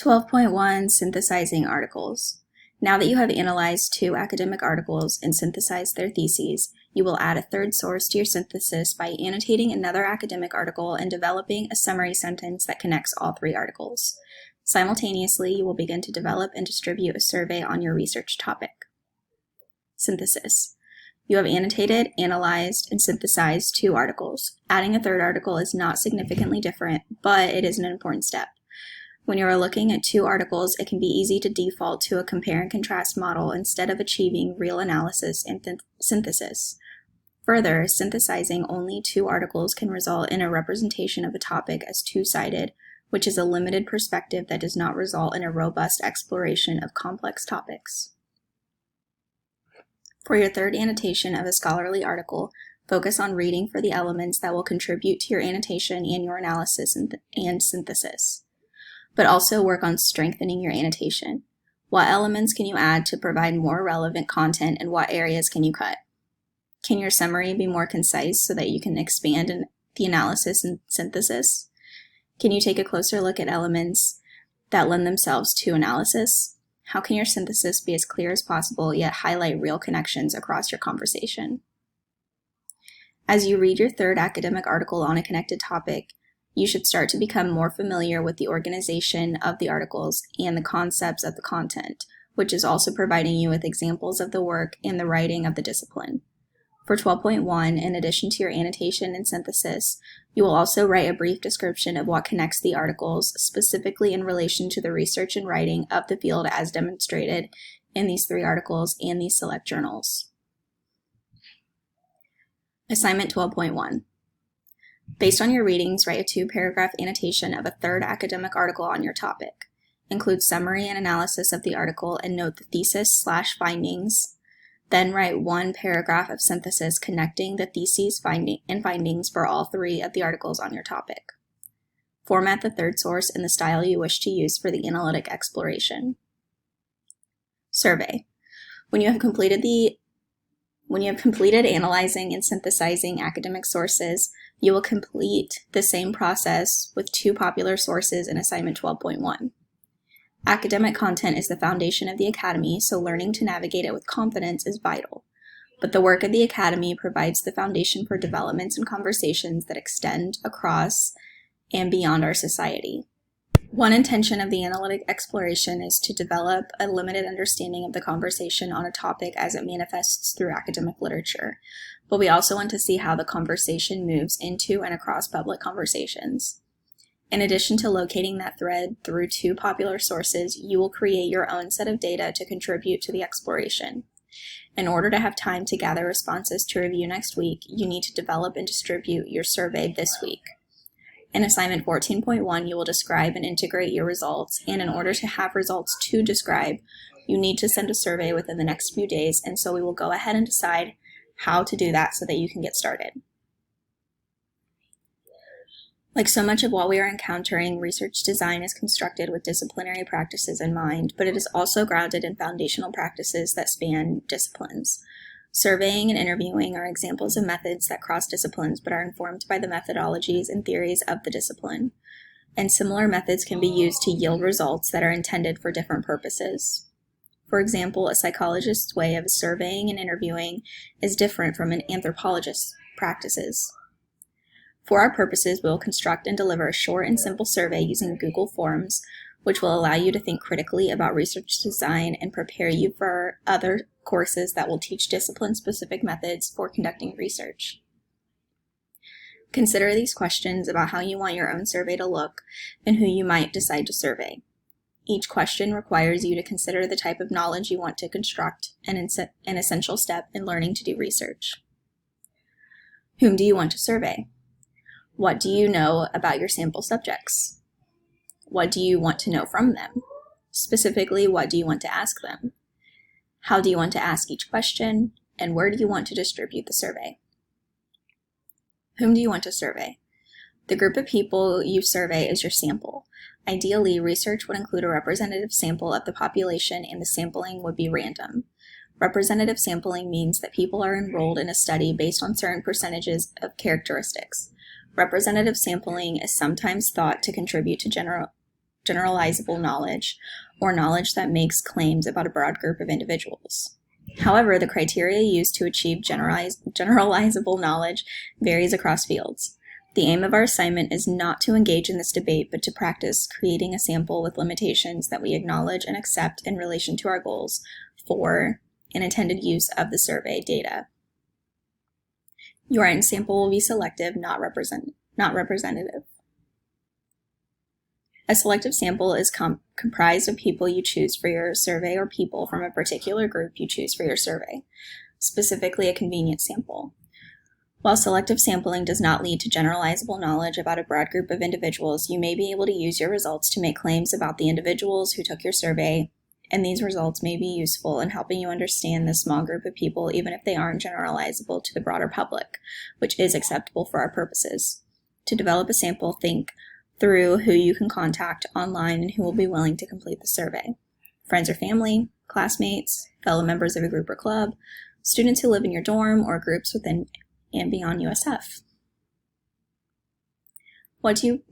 12.1 Synthesizing Articles. Now that you have analyzed 2 academic articles and synthesized their theses, you will add a third source to your synthesis by annotating another academic article and developing a summary sentence that connects all 3 articles. Simultaneously, you will begin to develop and distribute a survey on your research topic. Synthesis. You have annotated, analyzed, and synthesized 2 articles. Adding a third article is not significantly different, but it is an important step. When you are looking at 2 articles, it can be easy to default to a compare and contrast model instead of achieving real analysis and synthesis. Further, synthesizing only 2 articles can result in a representation of a topic as two-sided, which is a limited perspective that does not result in a robust exploration of complex topics. For your third annotation of a scholarly article, focus on reading for the elements that will contribute to your annotation and your analysis and synthesis. But also work on strengthening your annotation. What elements can you add to provide more relevant content, and what areas can you cut? Can your summary be more concise so that you can expand in the analysis and synthesis? Can you take a closer look at elements that lend themselves to analysis? How can your synthesis be as clear as possible yet highlight real connections across your conversation? As you read your third academic article on a connected topic, you should start to become more familiar with the organization of the articles and the concepts of the content, which is also providing you with examples of the work and the writing of the discipline. For 12.1, in addition to your annotation and synthesis, you will also write a brief description of what connects the articles, specifically in relation to the research and writing of the field as demonstrated in these 3 articles and these select journals. Assignment 12.1. Based on your readings, write a 2-paragraph annotation of a third academic article on your topic. Include summary and analysis of the article and note the thesis/findings. Then write 1 paragraph of synthesis connecting the theses and findings for all 3 of the articles on your topic. Format the third source in the style you wish to use for the analytic exploration. Survey. When you have completed analyzing and synthesizing academic sources, you will complete the same process with 2 popular sources in Assignment 12.1. Academic content is the foundation of the Academy, so learning to navigate it with confidence is vital. But the work of the Academy provides the foundation for developments and conversations that extend across and beyond our society. One intention of the analytic exploration is to develop a limited understanding of the conversation on a topic as it manifests through academic literature, but we also want to see how the conversation moves into and across public conversations. In addition to locating that thread through 2 popular sources, you will create your own set of data to contribute to the exploration. In order to have time to gather responses to review next week, you need to develop and distribute your survey this week. In Assignment 14.1, you will describe and integrate your results, and in order to have results to describe, you need to send a survey within the next few days, and so we will go ahead and decide how to do that so that you can get started. Like so much of what we are encountering, research design is constructed with disciplinary practices in mind, but it is also grounded in foundational practices that span disciplines. Surveying and interviewing are examples of methods that cross disciplines but are informed by the methodologies and theories of the discipline. And similar methods can be used to yield results that are intended for different purposes. For example, a psychologist's way of surveying and interviewing is different from an anthropologist's practices. For our purposes, we will construct and deliver a short and simple survey using Google Forms, which will allow you to think critically about research design and prepare you for other courses that will teach discipline-specific methods for conducting research. Consider these questions about how you want your own survey to look and who you might decide to survey. Each question requires you to consider the type of knowledge you want to construct, an essential step in learning to do research. Whom do you want to survey? What do you know about your sample subjects? What do you want to know from them? Specifically, what do you want to ask them? How do you want to ask each question? And where do you want to distribute the survey? Whom do you want to survey? The group of people you survey is your sample. Ideally, research would include a representative sample of the population, and the sampling would be random. Representative sampling means that people are enrolled in a study based on certain percentages of characteristics. Representative sampling is sometimes thought to contribute to generalizable knowledge, or knowledge that makes claims about a broad group of individuals. However, the criteria used to achieve generalizable knowledge varies across fields. The aim of our assignment is not to engage in this debate, but to practice creating a sample with limitations that we acknowledge and accept in relation to our goals for and intended use of the survey data. Your end sample will be selective, not representative. A selective sample is comprised of people you choose for your survey or people from a particular group you choose for your survey, specifically a convenience sample. While selective sampling does not lead to generalizable knowledge about a broad group of individuals, you may be able to use your results to make claims about the individuals who took your survey, and these results may be useful in helping you understand this small group of people even if they aren't generalizable to the broader public, which is acceptable for our purposes. To develop a sample, think through who you can contact online and who will be willing to complete the survey. Friends or family, classmates, fellow members of a group or club, students who live in your dorm, or groups within and beyond USF. What do you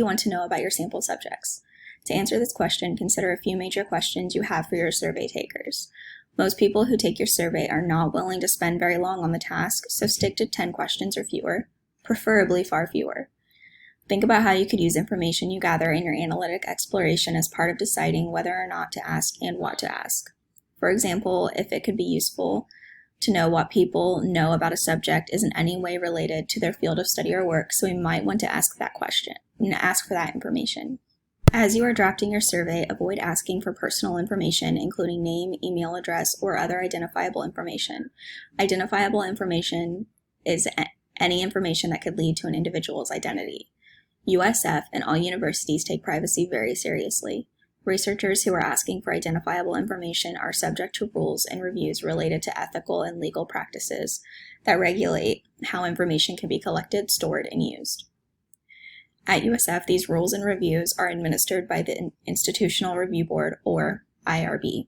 want to know about your sample subjects? To answer this question, consider a few major questions you have for your survey takers. Most people who take your survey are not willing to spend very long on the task, so stick to 10 questions or fewer, preferably far fewer. Think about how you could use information you gather in your analytic exploration as part of deciding whether or not to ask and what to ask. For example, if it could be useful to know what people know about a subject is in any way related to their field of study or work, so we might want to ask that question and ask for that information. As you are drafting your survey, avoid asking for personal information, including name, email address, or other identifiable information. Identifiable information is any information that could lead to an individual's identity. USF and all universities take privacy very seriously. Researchers who are asking for identifiable information are subject to rules and reviews related to ethical and legal practices that regulate how information can be collected, stored, and used. At USF, these rules and reviews are administered by the Institutional Review Board, or IRB.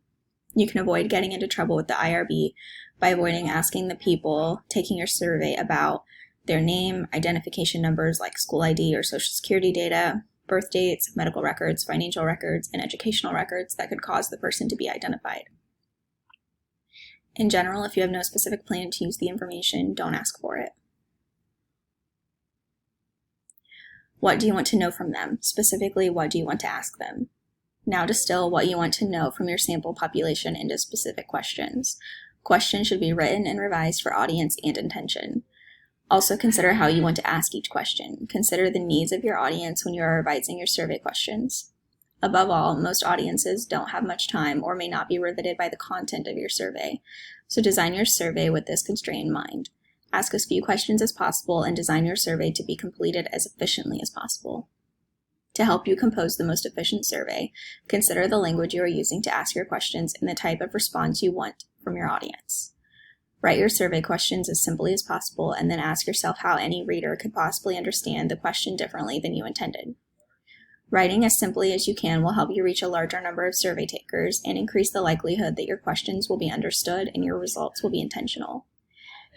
You can avoid getting into trouble with the IRB by avoiding asking the people taking your survey about their name, identification numbers like school ID or social security data, birth dates, medical records, financial records, and educational records that could cause the person to be identified. In general, if you have no specific plan to use the information, don't ask for it. What do you want to know from them? Specifically, what do you want to ask them? Now distill what you want to know from your sample population into specific questions. Questions should be written and revised for audience and intention. Also consider how you want to ask each question. Consider the needs of your audience when you are revising your survey questions. Above all, most audiences don't have much time or may not be riveted by the content of your survey, so design your survey with this constraint in mind. Ask as few questions as possible and design your survey to be completed as efficiently as possible. To help you compose the most efficient survey, consider the language you are using to ask your questions and the type of response you want from your audience. Write your survey questions as simply as possible and then ask yourself how any reader could possibly understand the question differently than you intended. Writing as simply as you can will help you reach a larger number of survey takers and increase the likelihood that your questions will be understood and your results will be intentional.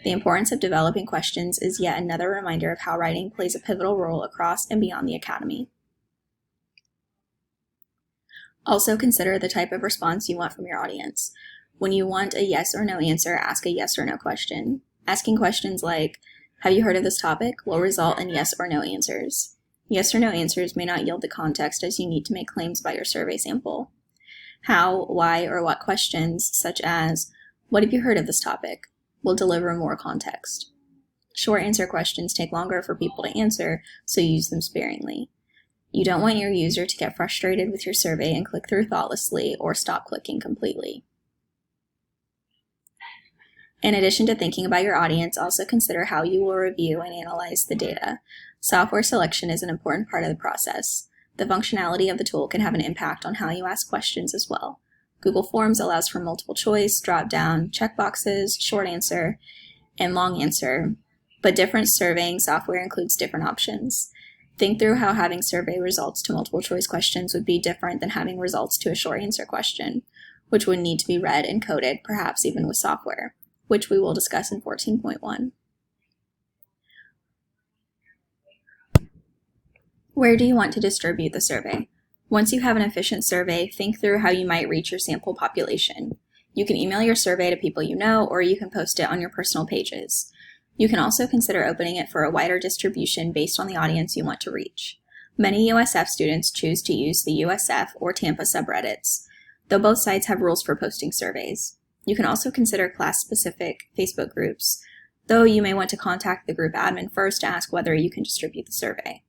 The importance of developing questions is yet another reminder of how writing plays a pivotal role across and beyond the academy. Also consider the type of response you want from your audience. When you want a yes or no answer, ask a yes or no question. Asking questions like, "Have you heard of this topic?" will result in yes or no answers. Yes or no answers may not yield the context as you need to make claims about your survey sample. How, why, or what questions, such as, "What have you heard of this topic?" will deliver more context. Short answer questions take longer for people to answer, so use them sparingly. You don't want your user to get frustrated with your survey and click through thoughtlessly or stop clicking completely. In addition to thinking about your audience, also consider how you will review and analyze the data. Software selection is an important part of the process. The functionality of the tool can have an impact on how you ask questions as well. Google Forms allows for multiple choice, drop-down, checkboxes, short answer, and long answer, but different surveying software includes different options. Think through how having survey results to multiple choice questions would be different than having results to a short answer question, which would need to be read and coded, perhaps even with software, which we will discuss in 14.1. Where do you want to distribute the survey? Once you have an efficient survey, think through how you might reach your sample population. You can email your survey to people you know, or you can post it on your personal pages. You can also consider opening it for a wider distribution based on the audience you want to reach. Many USF students choose to use the USF or Tampa subreddits, though both sites have rules for posting surveys. You can also consider class-specific Facebook groups, though you may want to contact the group admin first to ask whether you can distribute the survey.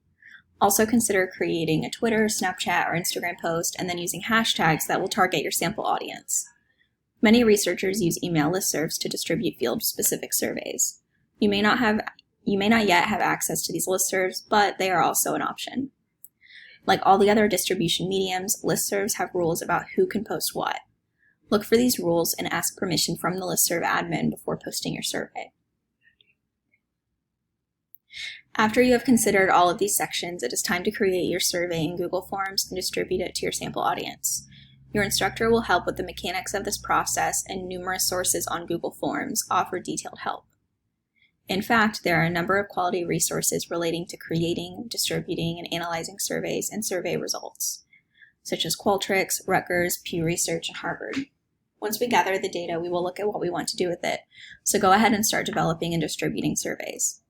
Also consider creating a Twitter, Snapchat, or Instagram post and then using hashtags that will target your sample audience. Many researchers use email listservs to distribute field-specific surveys. You may not yet have access to these listservs, but they are also an option. Like all the other distribution mediums, listservs have rules about who can post what. Look for these rules and ask permission from the listserv admin before posting your survey. After you have considered all of these sections, it is time to create your survey in Google Forms and distribute it to your sample audience. Your instructor will help with the mechanics of this process, and numerous sources on Google Forms offer detailed help. In fact, there are a number of quality resources relating to creating, distributing, and analyzing surveys and survey results, such as Qualtrics, Rutgers, Pew Research, and Harvard. Once we gather the data, we will look at what we want to do with it, so go ahead and start developing and distributing surveys.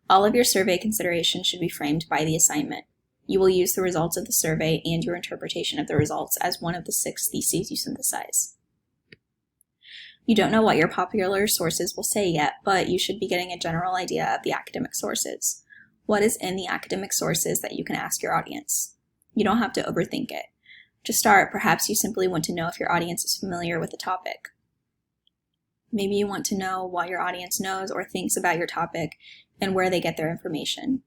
All of your survey considerations should be framed by the assignment. You will use the results of the survey and your interpretation of the results as one of the 6 theses you synthesize. You don't know what your popular sources will say yet, but you should be getting a general idea of the academic sources. What is in the academic sources that you can ask your audience? You don't have to overthink it. To start, perhaps you simply want to know if your audience is familiar with the topic. Maybe you want to know what your audience knows or thinks about your topic and where they get their information.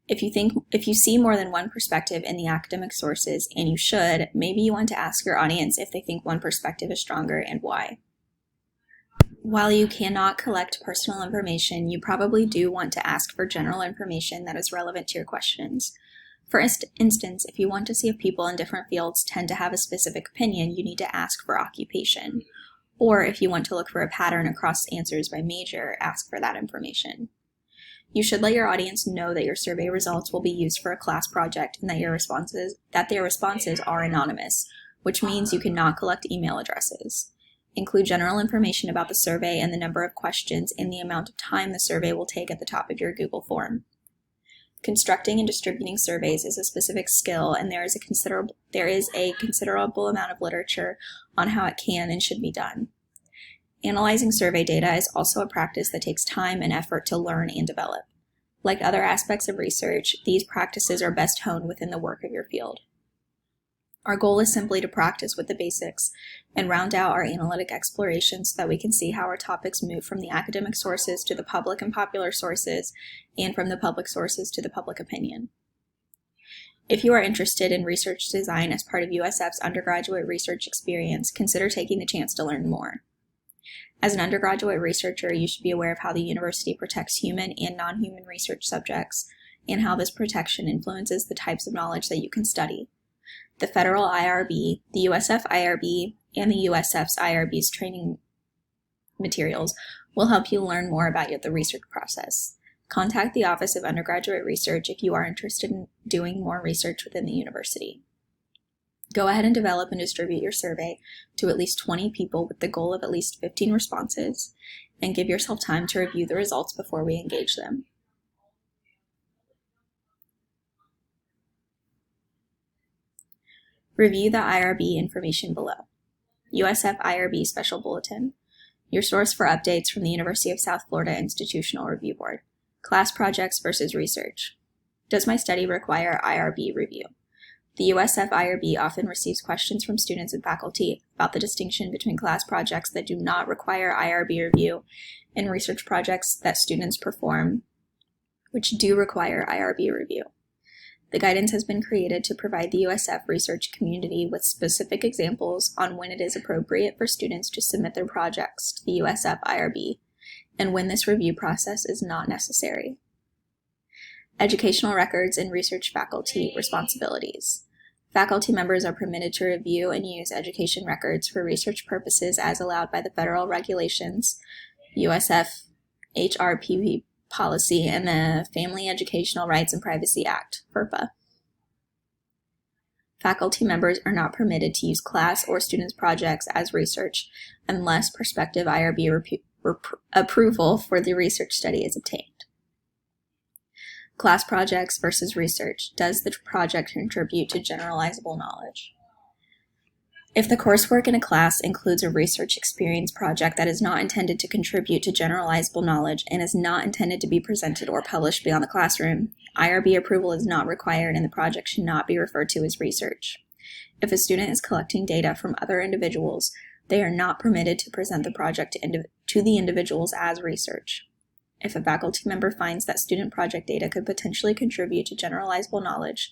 If you see more than one perspective in the academic sources, and you should, maybe you want to ask your audience if they think one perspective is stronger and why. While you cannot collect personal information, you probably do want to ask for general information that is relevant to your questions. For instance, if you want to see if people in different fields tend to have a specific opinion, you need to ask for occupation. Or if you want to look for a pattern across answers by major, ask for that information. You should let your audience know that your survey results will be used for a class project and that their responses are anonymous, which means you cannot collect email addresses. Include general information about the survey and the number of questions and the amount of time the survey will take at the top of your Google form. Constructing and distributing surveys is a specific skill, and there is a considerable amount of literature on how it can and should be done. Analyzing survey data is also a practice that takes time and effort to learn and develop. Like other aspects of research, these practices are best honed within the work of your field. Our goal is simply to practice with the basics and round out our analytic exploration so that we can see how our topics move from the academic sources to the public and popular sources, and from the public sources to the public opinion. If you are interested in research design as part of USF's undergraduate research experience, consider taking the chance to learn more. As an undergraduate researcher, you should be aware of how the university protects human and non-human research subjects, and how this protection influences the types of knowledge that you can study. The federal IRB, the USF IRB, and the USF's IRB's training materials will help you learn more about the research process. Contact the Office of Undergraduate Research if you are interested in doing more research within the university. Go ahead and develop and distribute your survey to at least 20 people with the goal of at least 15 responses, and give yourself time to review the results before we engage them. Review the IRB information below. USF IRB Special Bulletin. Your source for updates from the University of South Florida Institutional Review Board. Class projects versus research. Does my study require IRB review? The USF IRB often receives questions from students and faculty about the distinction between class projects that do not require IRB review and research projects that students perform, which do require IRB review. The guidance has been created to provide the USF research community with specific examples on when it is appropriate for students to submit their projects to the USF IRB, and when this review process is not necessary. Educational records and research faculty responsibilities. Faculty members are permitted to review and use education records for research purposes as allowed by the federal regulations, USF HRPP policy, and the Family Educational Rights and Privacy Act, FERPA. Faculty members are not permitted to use class or students' projects as research unless prospective IRB approval for the research study is obtained. Class projects versus research. Does the project contribute to generalizable knowledge? If the coursework in a class includes a research experience project that is not intended to contribute to generalizable knowledge and is not intended to be presented or published beyond the classroom, IRB approval is not required and the project should not be referred to as research. If a student is collecting data from other individuals, they are not permitted to present the project to the individuals as research. If a faculty member finds that student project data could potentially contribute to generalizable knowledge,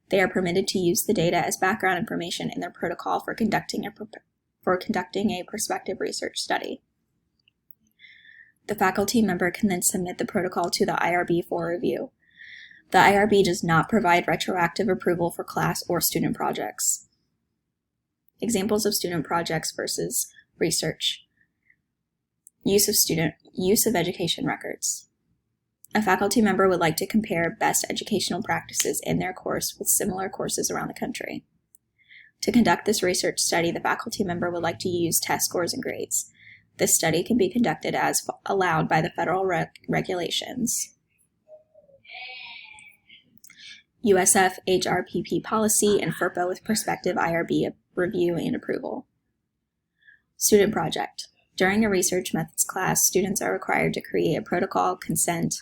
they are permitted to use the data as background information in their protocol for conducting a prospective research study. The faculty member can then submit the protocol to the IRB for review. The IRB does not provide retroactive approval for class or student projects. Examples of student projects versus research. Use of education records. A faculty member would like to compare best educational practices in their course with similar courses around the country. To conduct this research study, the faculty member would like to use test scores and grades. This study can be conducted as allowed by the federal regulations. USF HRPP policy and FERPA with prospective IRB review and approval. Student project. During a research methods class, students are required to create a protocol, consent,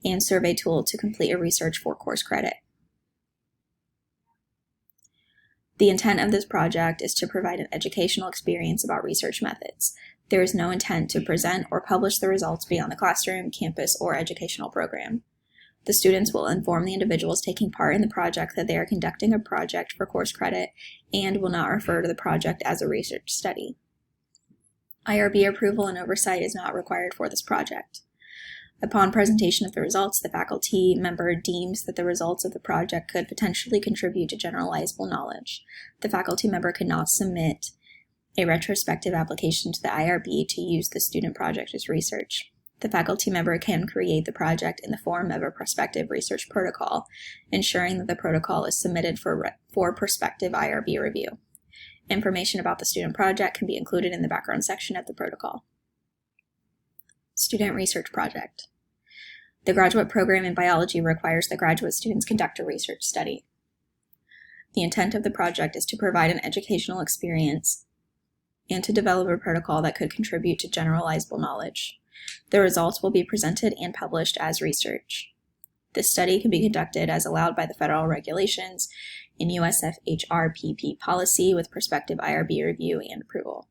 and survey tool to complete a research for course credit. The intent of this project is to provide an educational experience about research methods. There is no intent to present or publish the results beyond the classroom, campus, or educational program. The students will inform the individuals taking part in the project that they are conducting a project for course credit and will not refer to the project as a research study. IRB approval and oversight is not required for this project. Upon presentation of the results, the faculty member deems that the results of the project could potentially contribute to generalizable knowledge. The faculty member cannot submit a retrospective application to the IRB to use the student project as research. The faculty member can create the project in the form of a prospective research protocol, ensuring that the protocol is submitted for prospective IRB review. Information about the student project can be included in the background section of the protocol. Student research project. The graduate program in biology requires that graduate students conduct a research study. The intent of the project is to provide an educational experience and to develop a protocol that could contribute to generalizable knowledge. The results will be presented and published as research. This study can be conducted as allowed by the federal regulations in USF HRPP policy with prospective IRB review and approval.